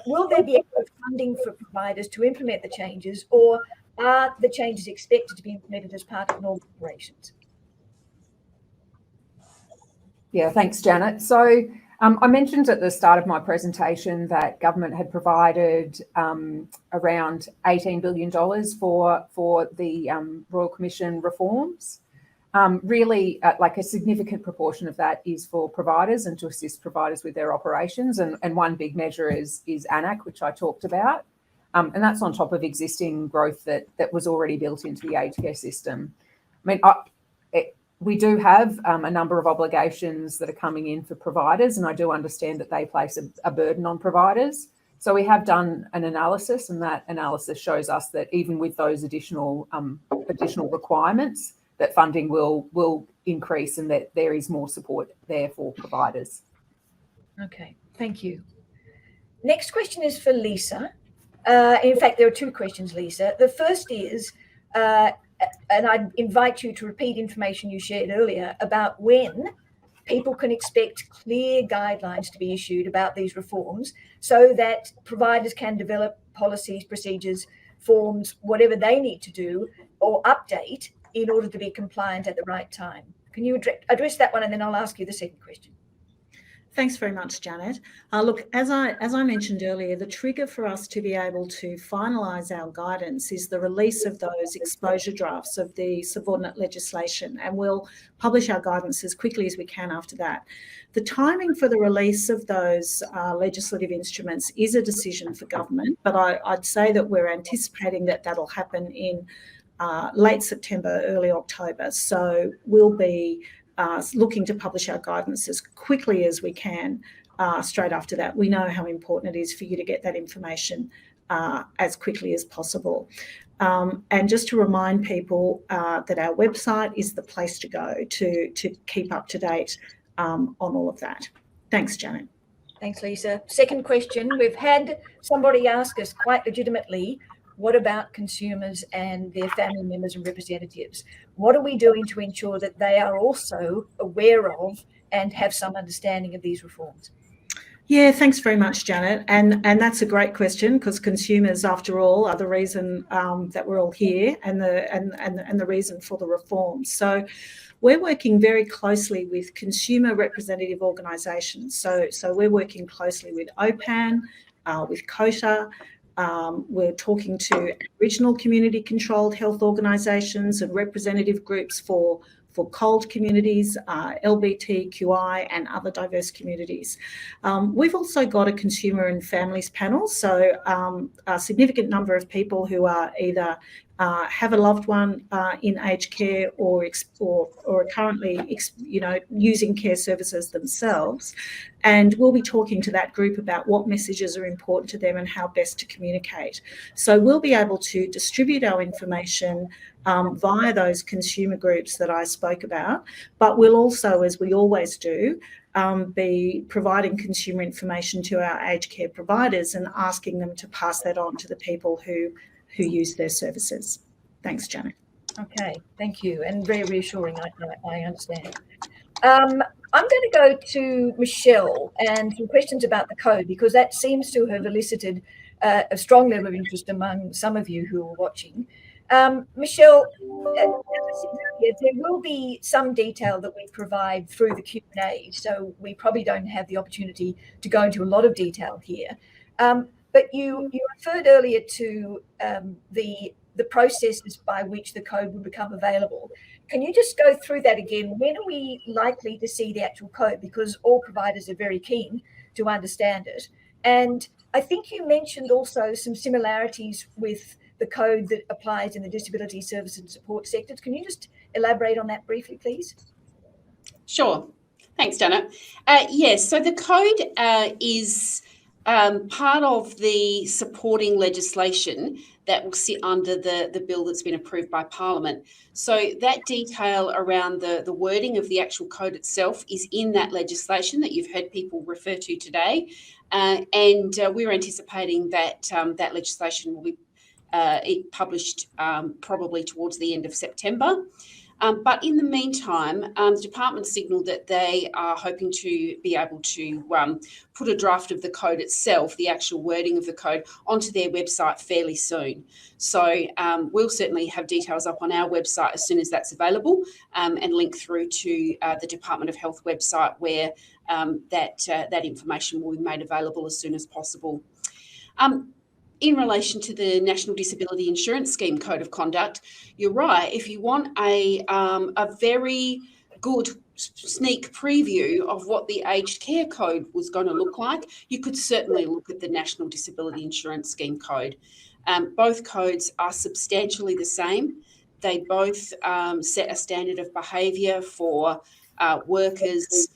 will there be adequate funding for providers to implement the changes, or are the changes expected to be implemented as part of normal operations? Yeah, thanks, Janet. So I mentioned at the start of my presentation that government had provided around $18 billion for the Royal Commission reforms. Really, like a significant proportion of that is for providers and to assist providers with their operations. And one big measure is ANAC, which I talked about. And that's on top of existing growth that was already built into the aged care system. I mean, we do have a number of obligations that are coming in for providers, and I do understand that they place a burden on providers. So we have done an analysis, and that analysis shows us that even with those additional requirements, that funding will increase and that there is more support there for providers. Okay, thank you. Next question is for Lisa. In fact, there are two questions, Lisa. The first is, and I'd invite you to repeat information you shared earlier about when people can expect clear guidelines to be issued about these reforms so that providers can develop policies, procedures, forms, whatever they need to do or update in order to be compliant at the right time. Can you address that one, and then I'll ask you the second question. Thanks very much, Janet. Look, as I mentioned earlier, the trigger for us to be able to finalise our guidance is the release of those exposure drafts of the subordinate legislation, and we'll publish our guidance as quickly as we can after that. The timing for the release of those legislative instruments is a decision for government, but I'd say that we're anticipating that that'll happen in late September, early October. So we'll be looking to publish our guidance as quickly as we can straight after that. We know how important it is for you to get that information as quickly as possible. And just to remind people that our website is the place to go to keep up to date on all of that. Thanks, Janet. Thanks, Lisa. Second question, we've had somebody ask us quite legitimately, what about consumers and their family members and representatives? What are we doing to ensure that they are also aware of and have some understanding of these reforms? Yeah, thanks very much, Janet. And that's a great question, because consumers, after all, are the reason that we're all here and the reason for the reforms. So we're working very closely with consumer representative organisations. So we're working closely with OPAN, with COTA. We're talking to regional community controlled health organisations and representative groups for COLD communities, LGBTQI and other diverse communities. We've also got a consumer and families panel, so a significant number of people who are either have a loved one in aged care or are currently using care services themselves, and we'll be talking to that group about what messages are important to them and how best to communicate. So we'll be able to distribute our information via those consumer groups that I spoke about, but we'll also, as we always do, be providing consumer information to our aged care providers and asking them to pass that on to the people who use their services. Thanks, Janet. Okay, thank you, and very reassuring, I understand. I'm going to go to Michelle and some questions about the code, because that seems to have elicited a strong level of interest among some of you who are watching. Michelle, there will be some detail that we provide through the Q&A, so we probably don't have the opportunity to go into a lot of detail here. But you referred earlier to the processes by which the code will become available. Can you just go through that again? When are we likely to see the actual code? Because all providers are very keen to understand it. And I think you mentioned also some similarities with the code that applies in the disability services and support sectors. Can you just elaborate on that briefly, please? Sure. Thanks, Janet. Yes, so the code is part of the supporting legislation that will sit under the bill that's been approved by Parliament. So that detail around the wording of the actual code itself is in that legislation that you've heard people refer to today. And we're anticipating that that legislation will be published probably towards the end of September. But in the meantime, the department signalled that they are hoping to be able to put a draft of the code itself, the actual wording of the code, onto their website fairly soon. So we'll certainly have details up on our website as soon as that's available, and link through to the Department of Health website where that information will be made available as soon as possible. In relation to the National Disability Insurance Scheme Code of Conduct, you're right. If you want a very good sneak preview of what the aged care code was going to look like, you could certainly look at the National Disability Insurance Scheme Code. Both codes are substantially the same. They both set a standard of behaviour for workers,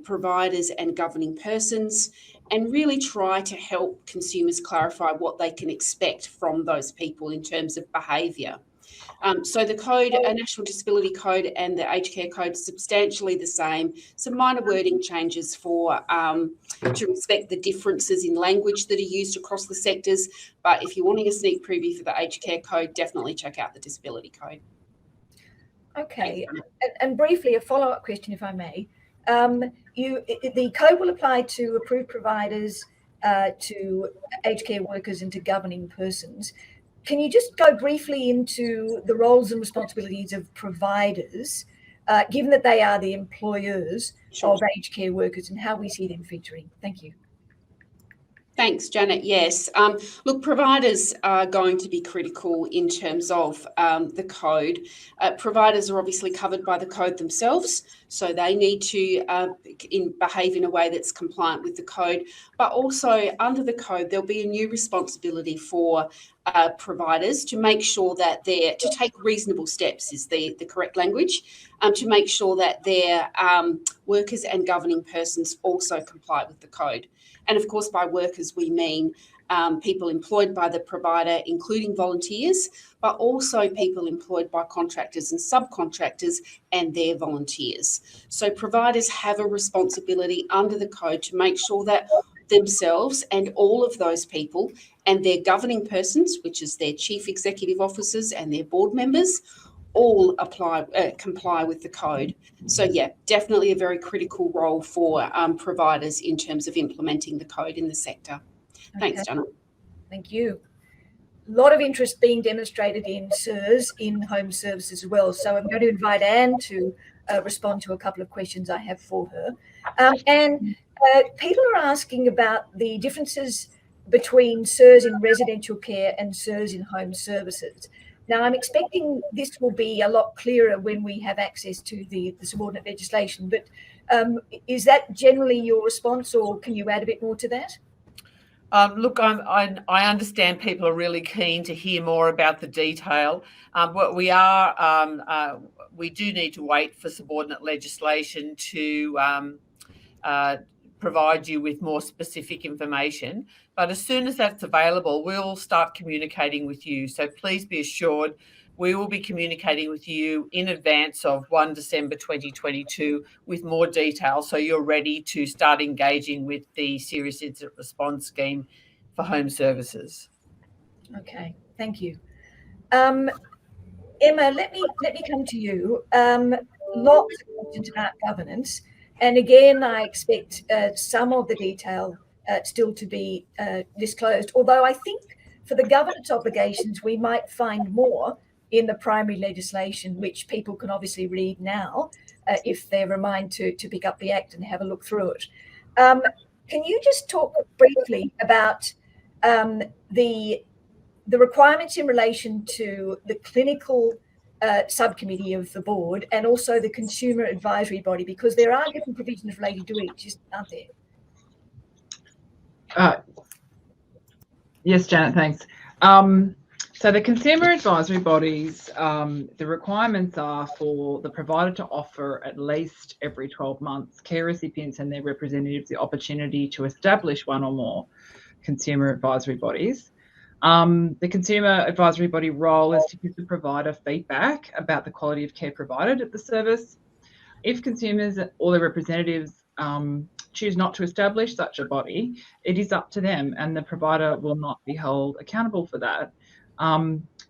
providers and governing persons, and really try to help consumers clarify what they can expect from those people in terms of behaviour. So the code, a National Disability Code and the Aged Care Code, substantially the same. Some minor wording changes for to respect the differences in language that are used across the sectors. But if you're wanting a sneak preview for the Aged Care Code, definitely check out the Disability Code. Okay, and briefly a follow-up question, if I may. The code will apply to approved providers, to aged care workers and to governing persons. Can you just go briefly into the roles and responsibilities of providers, given that they are the employers of aged care workers, and how we see them featuring? Thank you. Thanks, Janet. Yes. Look, providers are going to be critical in terms of the code. Providers are obviously covered by the code themselves, so they need to behave in a way that's compliant with the code. But also under the code, there'll be a new responsibility for providers to make sure that to take reasonable steps is the correct language, to make sure that their workers and governing persons also comply with the code. And of course, by workers, we mean people employed by the provider, including volunteers, but also people employed by contractors and subcontractors and their volunteers. So providers have a responsibility under the code to make sure that themselves and all of those people and their governing persons, which is their chief executive officers and their board members, all comply with the code. So yeah, definitely a very critical role for providers in terms of implementing the code in the sector. Thanks, Okay. Janet. Thank you. A lot of interest being demonstrated in SIRS in home services as well. So I'm going to invite Anne to respond to a couple of questions I have for her. People are asking about the differences between SIRS in residential care and SIRS in home services. Now, I'm expecting this will be a lot clearer when we have access to the subordinate legislation, but is that generally your response, or can you add a bit more to that? Look, I understand people are really keen to hear more about the detail. What we do need to wait for subordinate legislation to provide you with more specific information. But as soon as that's available, we'll start communicating with you. So please be assured we will be communicating with you in advance of 1 December 2022 with more detail, so you're ready to start engaging with the Serious Incident Response Scheme for home services. Okay, thank you. Emma, let me come to you. Lots of questions about governance. And again, I expect some of the detail still to be disclosed, although I think for the governance obligations, we might find more in the primary legislation, which people can obviously read now if they're reminded to pick up the Act and have a look through it. Can you just talk briefly about the requirements in relation to the clinical subcommittee of the board and also the consumer advisory body, because there are different provisions related to each, aren't there? Yes, Janet, thanks. So the consumer advisory bodies, the requirements are for the provider to offer at least every 12 months care recipients and their representatives the opportunity to establish one or more consumer advisory bodies. The consumer advisory body role is to give the provider feedback about the quality of care provided at the service. If consumers or their representatives choose not to establish such a body, it is up to them and the provider will not be held accountable for that.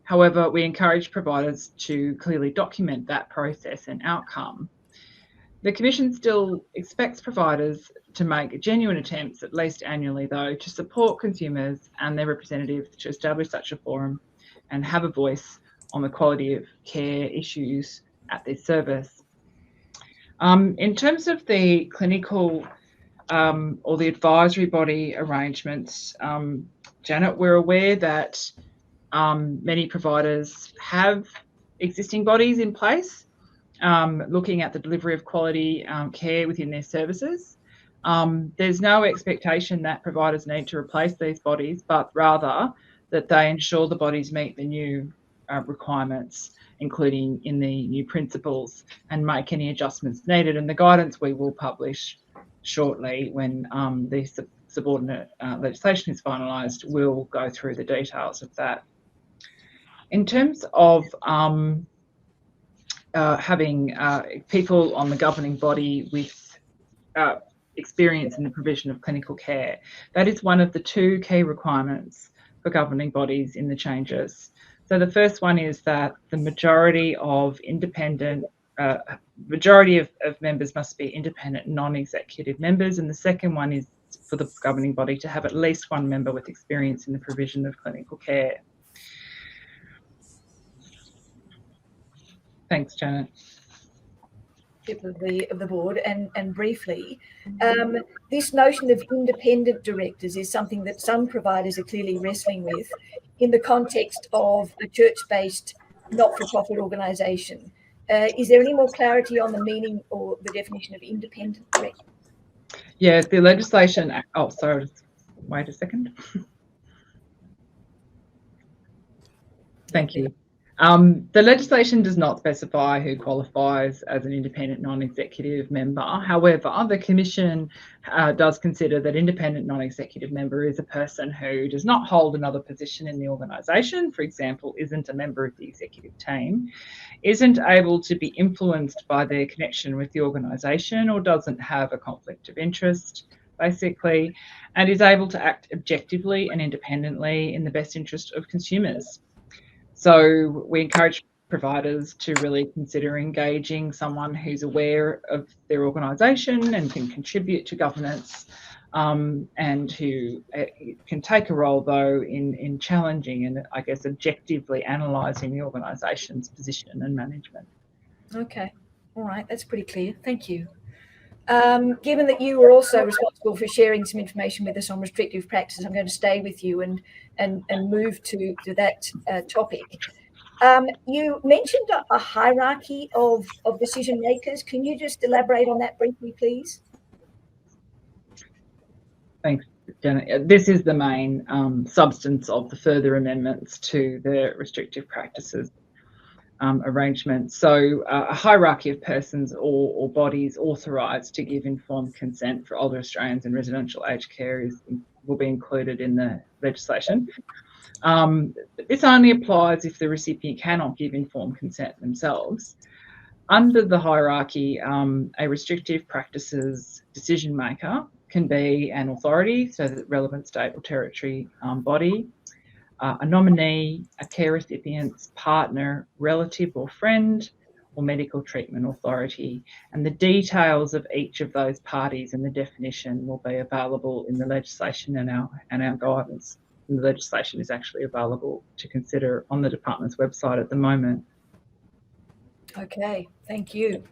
However, we encourage providers to clearly document that process and outcome. The Commission still expects providers to make genuine attempts, at least annually though, to support consumers and their representatives to establish such a forum and have a voice on the quality of care issues at their service. In terms of the clinical or the advisory body arrangements, Janet, we're aware that many providers have existing bodies in place looking at the delivery of quality care within their services. There's no expectation that providers need to replace these bodies, but rather that they ensure the bodies meet the new requirements, including in the new principles, and make any adjustments needed. And the guidance we will publish shortly when the subordinate legislation is finalised will go through the details of that. In terms of having people on the governing body with experience in the provision of clinical care, that is one of the two key requirements for governing bodies in the changes. So the first one is that the majority of members must be independent non-executive members, and the second one is for the governing body to have at least one member with experience in the provision of clinical care. Thanks, Janet. Of the board, and briefly, this notion of independent directors is something that some providers are clearly wrestling with in the context of a church-based not-for-profit organisation. Is there any more clarity on the meaning or the definition of independent director? Yeah, the legislation. Oh, sorry. Just wait a second. Thank you. The legislation does not specify who qualifies as an independent non-executive member. However, the Commission does consider that independent non-executive member is a person who does not hold another position in the organisation, for example, isn't a member of the executive team, isn't able to be influenced by their connection with the organisation, or doesn't have a conflict of interest, basically, and is able to act objectively and independently in the best interest of consumers. So we encourage providers to really consider engaging someone who's aware of their organisation and can contribute to governance, and who can take a role, though, in challenging and, I guess, objectively analysing the organisation's position and management. Okay, all right, that's pretty clear. Thank you. Given that you were also responsible for sharing some information with us on restrictive practices, I'm going to stay with you and move to that topic. You mentioned a hierarchy of decision makers. Can you just elaborate on that briefly, please? Thanks, Janet. This is the main substance of the further amendments to the restrictive practices arrangement. So a hierarchy of persons or bodies authorised to give informed consent for older Australians in residential aged care will be included in the legislation. This only applies if the recipient cannot give informed consent themselves. Under the hierarchy, a restrictive practices decision maker can be an authority, so the relevant state or territory body, a nominee, a care recipient's partner, relative or friend, or medical treatment authority. And the details of each of those parties and the definition will be available in the legislation and our guidance. And the legislation is actually available to consider on the department's website at the moment. Okay, thank you.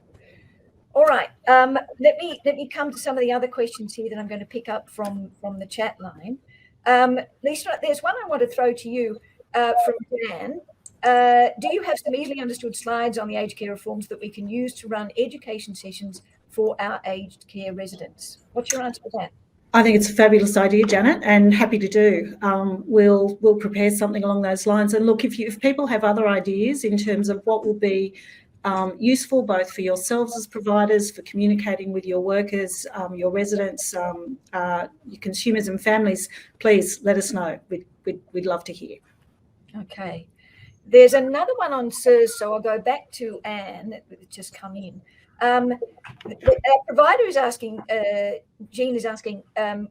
All right, let me come to some of the other questions here that I'm going to pick up from the chat line. Lisa, there's one I want to throw to you from Dan. Do you have some easily understood slides on the aged care reforms that we can use to run education sessions for our aged care residents? What's your answer to that? I think it's a fabulous idea, Janet, and happy to do. We'll prepare something along those lines. And look, if people have other ideas in terms of what will be useful both for yourselves as providers, for communicating with your workers, your residents, your consumers and families, please let us know. We'd love to hear. Okay. There's another one on SIRS, so I'll go back to Anne that just come in. Our provider is asking, Jean is asking,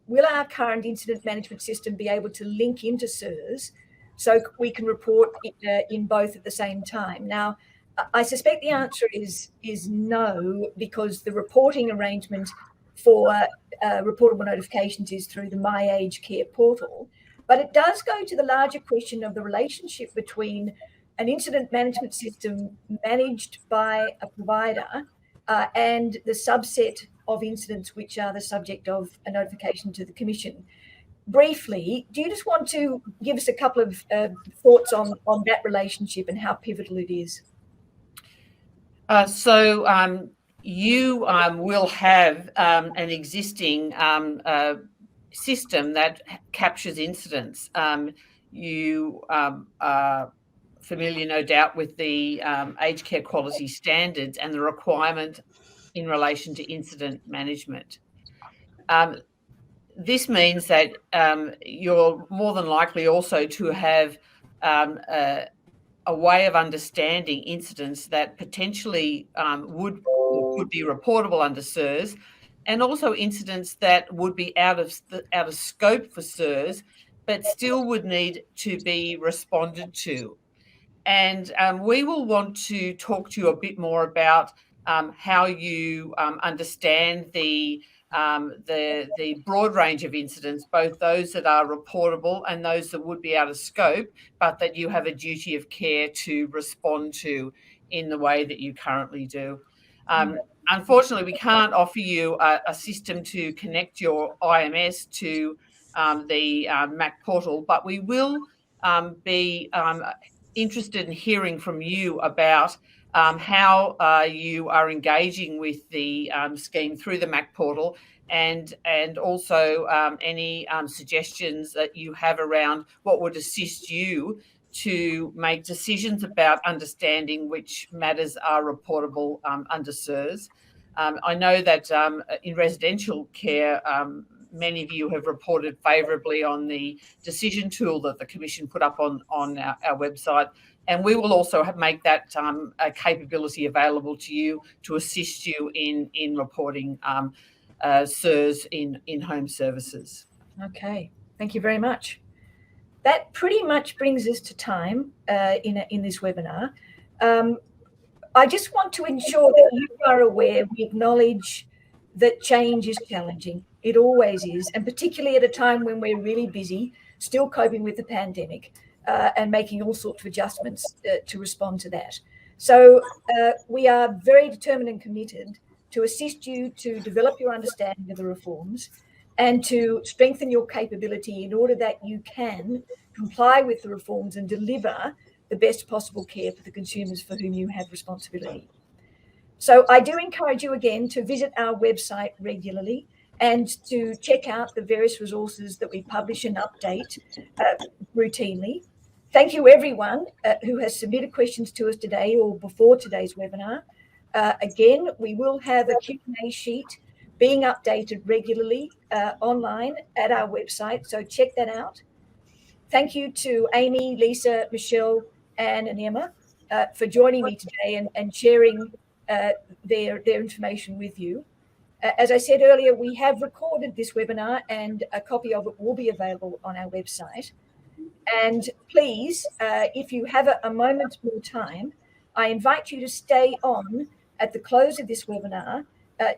will our current incident management system be able to link into SIRS so we can report in both at the same time? Now, I suspect the answer is no, because the reporting arrangement for reportable notifications is through the My Aged Care portal. But it does go to the larger question of the relationship between an incident management system managed by a provider and the subset of incidents which are the subject of a notification to the Commission. Briefly, do you just want to give us a couple of thoughts on that relationship and how pivotal it is? You will have an existing system that captures incidents. You are familiar, no doubt, with the aged care quality standards and the requirement in relation to incident management. This means that you're more than likely also to have a way of understanding incidents that potentially could be reportable under SIRS, and also incidents that would be out of scope for SIRS, but still would need to be responded to. And we will want to talk to you a bit more about how you understand the broad range of incidents, both those that are reportable and those that would be out of scope, but that you have a duty of care to respond to in the way that you currently do. Unfortunately, we can't offer you a system to connect your IMS to the MAC portal, but we will be interested in hearing from you about how you are engaging with the scheme through the MAC portal, and also any suggestions that you have around what would assist you to make decisions about understanding which matters are reportable under SIRS. I know that in residential care, many of you have reported favourably on the decision tool that the Commission put up on our website, and we will also make that a capability available to you to assist you in reporting SIRS in home services. Okay, thank you very much. That pretty much brings us to time in this webinar. I just want to ensure that you are aware, we acknowledge that change is challenging. It always is, and particularly at a time when we're really busy, still coping with the pandemic and making all sorts of adjustments to respond to that. So we are very determined and committed to assist you to develop your understanding of the reforms and to strengthen your capability in order that you can comply with the reforms and deliver the best possible care for the consumers for whom you have responsibility. So I do encourage you again to visit our website regularly and to check out the various resources that we publish and update routinely. Thank you everyone who has submitted questions to us today or before today's webinar. Again, we will have a Q&A sheet being updated regularly online at our website, so check that out. Thank you to Amy, Lisa, Michelle, Anne and Emma for joining me today and sharing their information with you. As I said earlier, we have recorded this webinar and a copy of it will be available on our website. And please, if you have a moment more time, I invite you to stay on at the close of this webinar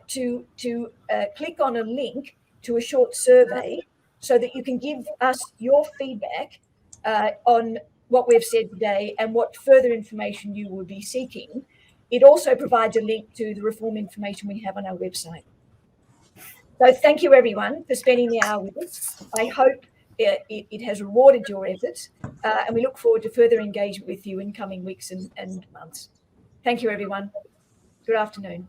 to click on a link to a short survey so that you can give us your feedback on what we've said today and what further information you will be seeking. It also provides a link to the reform information we have on our website. So thank you everyone for spending the hour with us. I hope it has rewarded your efforts and we look forward to further engagement with you in coming weeks and months. Thank you everyone. Good afternoon.